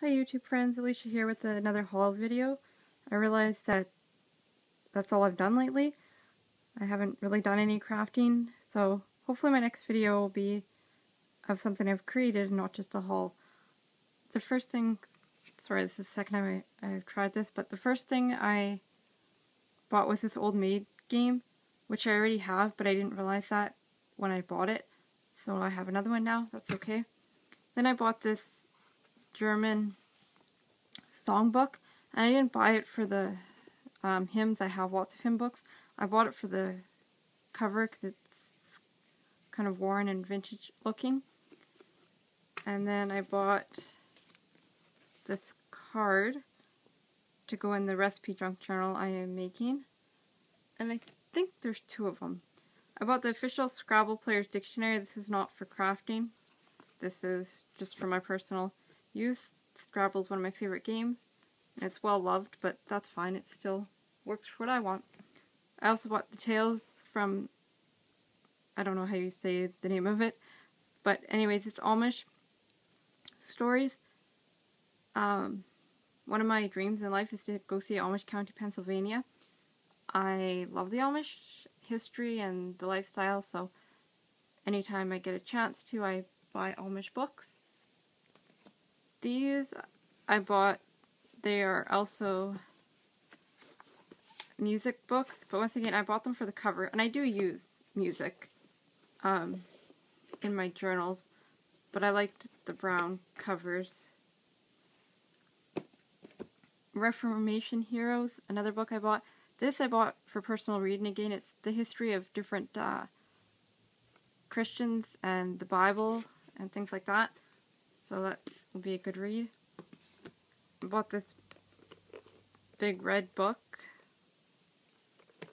Hi YouTube friends, Alicia here with another haul video. I realized that that's all I've done lately. I haven't really done any crafting, so hopefully my next video will be of something I've created and not just a haul. The first thing, sorry this is the second time I've tried this, but the first thing I bought was this Old Maid game, which I already have, but I didn't realize that when I bought it. So I have another one now, that's okay. Then I bought this German songbook, and I didn't buy it for the hymns. I have lots of hymn books. I bought it for the cover because it's kind of worn and vintage looking. And then I bought this card to go in the recipe junk journal I am making. And I think there's two of them. I bought the official Scrabble Player's Dictionary. This is not for crafting. This is just for my personal use. Scrabble is one of my favorite games. And it's well loved, but that's fine. It still works for what I want. I also bought the Tales from, I don't know how you say the name of it, but anyways, it's Amish stories. One of my dreams in life is to go see Amish County, Pennsylvania. I love the Amish history and the lifestyle, so anytime I get a chance to, I buy Amish books. These I bought, they are also music books, but once again I bought them for the cover, and I do use music in my journals, but I liked the brown covers. Reformation Heroes, another book I bought. This I bought for personal reading again. It's the history of different Christians and the Bible and things like that, so that will be a good read. I bought this big red book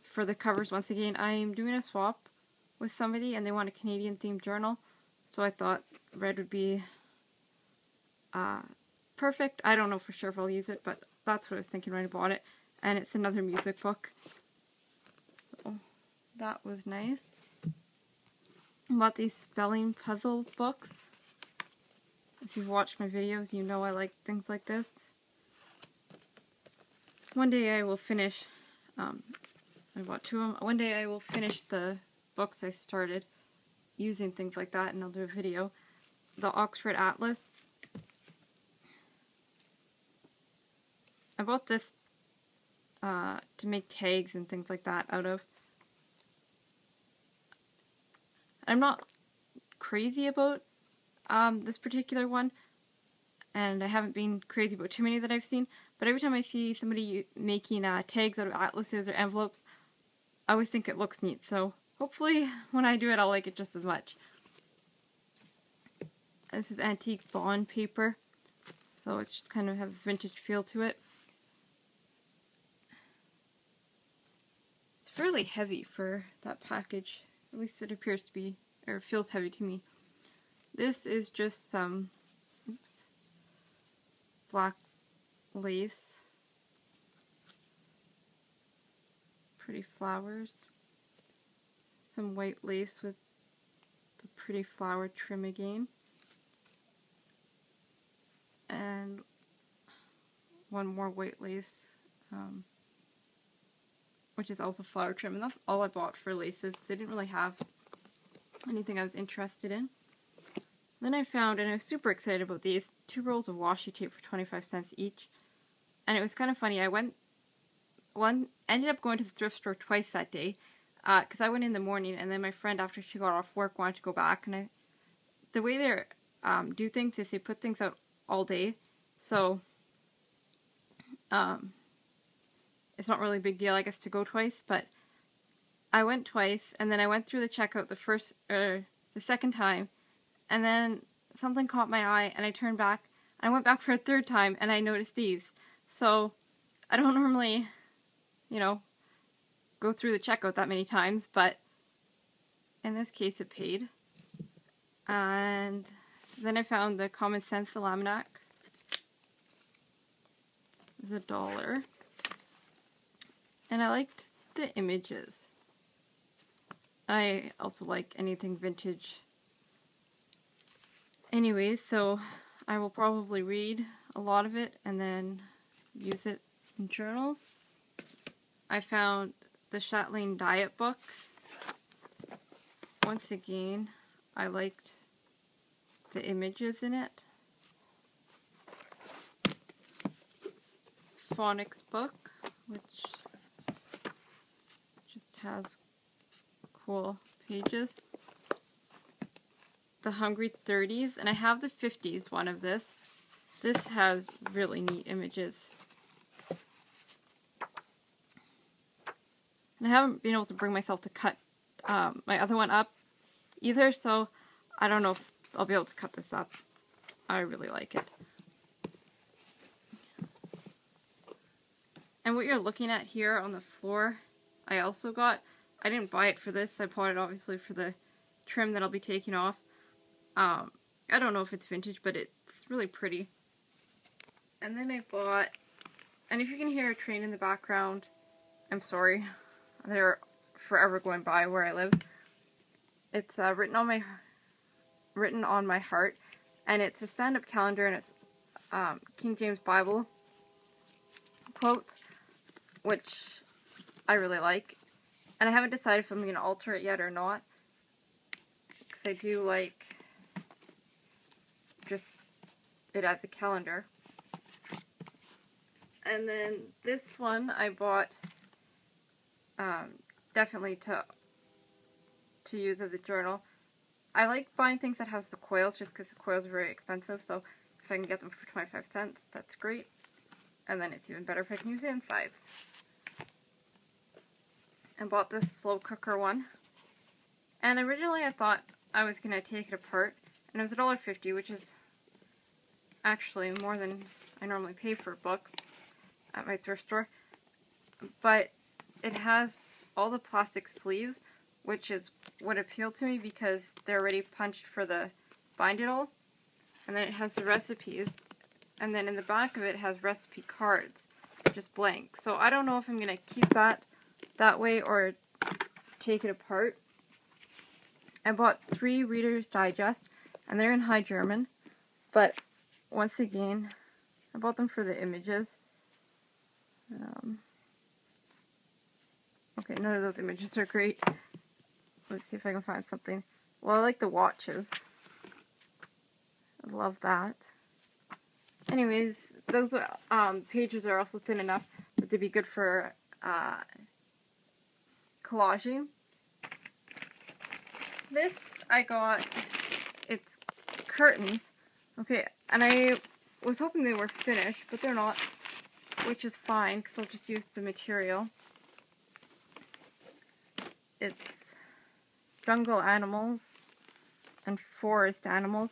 for the covers. Once again, I'm doing a swap with somebody and they want a Canadian themed journal, so I thought red would be perfect. I don't know for sure if I'll use it, but that's what I was thinking when I bought it. And it's another music book, so that was nice. I bought these spelling puzzle books. If you've watched my videos, you know I like things like this. One day I will finish, I bought two of them. One day I will finish the books I started using things like that, and I'll do a video. The Oxford Atlas. I bought this to make tags and things like that out of. I'm not crazy about this particular one, and I haven't been crazy about too many that I've seen, but every time I see somebody making tags out of atlases or envelopes, I always think it looks neat, so hopefully when I do it I'll like it just as much. This is antique bond paper, so it's just kind of has a vintage feel to it. It's fairly heavy for that package, at least it appears to be, or feels heavy to me. This is just some black lace, pretty flowers, some white lace with the pretty flower trim again, and one more white lace, which is also flower trim, and that's all I bought for laces. They didn't really have anything I was interested in. Then I found, and I was super excited about these, 2 rolls of washi tape for 25 cents each. And it was kind of funny, ended up going to the thrift store twice that day, because I went in the morning, and then my friend, after she got off work, wanted to go back, and the way they do things is they put things out all day, so it's not really a big deal, I guess, to go twice, but I went twice, and then I went through the checkout the second time, and then something caught my eye, and I turned back, and I went back for a third time, and I noticed these. So, I don't normally, you know, go through the checkout that many times, but in this case it paid. And then I found the Common Sense Almanac. It was $1. And I liked the images. I also like anything vintage. Anyways, so I will probably read a lot of it and then use it in journals. I found the Chatelaine Diet book. Once again, I liked the images in it. Phonics book, which just has cool pages. The Hungry 30s, and I have the 50s one of this. This has really neat images. And I haven't been able to bring myself to cut my other one up either, so I don't know if I'll be able to cut this up. I really like it. And what you're looking at here on the floor, I also got. I didn't buy it for this. I bought it obviously for the trim that I'll be taking off. I don't know if it's vintage, but it's really pretty. And then I bought, and if you can hear a train in the background, I'm sorry. They're forever going by where I live. It's written on my heart, and it's a stand-up calendar, and it's King James Bible quotes, which I really like. And I haven't decided if I'm going to alter it yet or not, because I do like just it as a calendar. And then this one I bought definitely to use as a journal. I like buying things that have the coils just because the coils are very expensive, so if I can get them for 25 cents, that's great. And then it's even better if I can use the insides. I bought this slow cooker one, and originally I thought I was going to take it apart, and it was $1.50, which is actually more than I normally pay for books at my thrift store, but it has all the plastic sleeves, which is what appealed to me because they're already punched for the bind it all, and then it has the recipes, and then in the back of it has recipe cards, just blank. So I don't know if I'm going to keep that way or take it apart. I bought 3 Reader's Digest, and they're in High German, but once again, I bought them for the images. Okay, none of those images are great. Let's see if I can find something. Well, I like the watches. I love that. Anyways, those pages are also thin enough that they'd be good for collaging. This I got, it's curtains. Okay, and I was hoping they were finished, but they're not, which is fine because I'll just use the material. It's jungle animals and forest animals,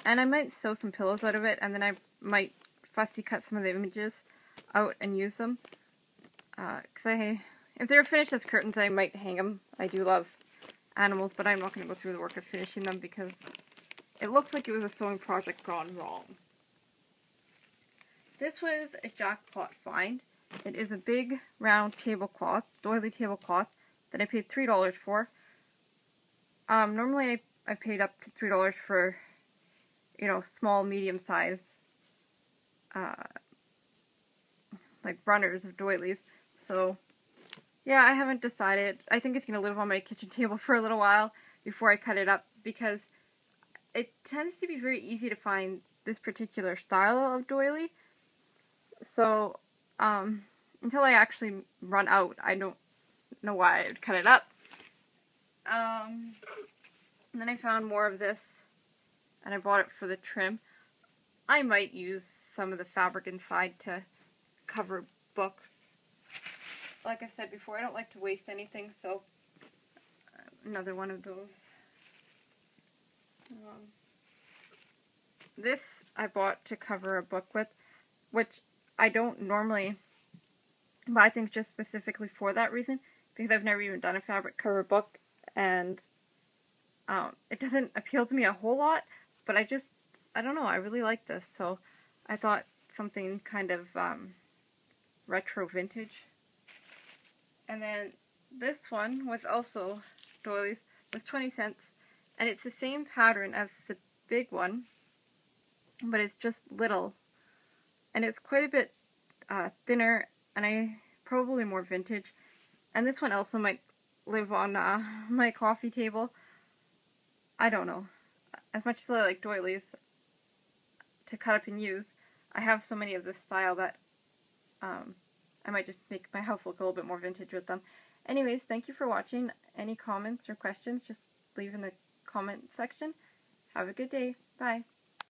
and I might sew some pillows out of it, and then I might fussy cut some of the images out and use them. Because if they're finished as curtains, I might hang them. I do love animals, but I'm not going to go through the work of finishing them because it looks like it was a sewing project gone wrong. This was a jackpot find. It is a big round tablecloth, doily tablecloth, that I paid $3 for. Normally I paid up to $3 for, you know, small, medium-sized, like runners of doilies. So, yeah, I haven't decided. I think it's going to live on my kitchen table for a little while before I cut it up, because it tends to be very easy to find this particular style of doily. So, until I actually run out, I don't know why I would cut it up. And then I found more of this, and I bought it for the trim. I might use some of the fabric inside to cover books. Like I said before, I don't like to waste anything, so another one of those. This I bought to cover a book with, which I don't normally buy things just specifically for that reason, because I've never even done a fabric cover book, and it doesn't appeal to me a whole lot, but I don't know, I really like this, so I thought something kind of retro vintage. And then this one was also doilies, was 20 cents, and it's the same pattern as the big one, but it's just little. and it's quite a bit thinner, and probably more vintage. And this one also might live on my coffee table. I don't know. As much as I like doilies to cut up and use, I have so many of this style that I might just make my house look a little bit more vintage with them. Anyways, thank you for watching. Any comments or questions, just leave in the comment section. Have a good day. Bye.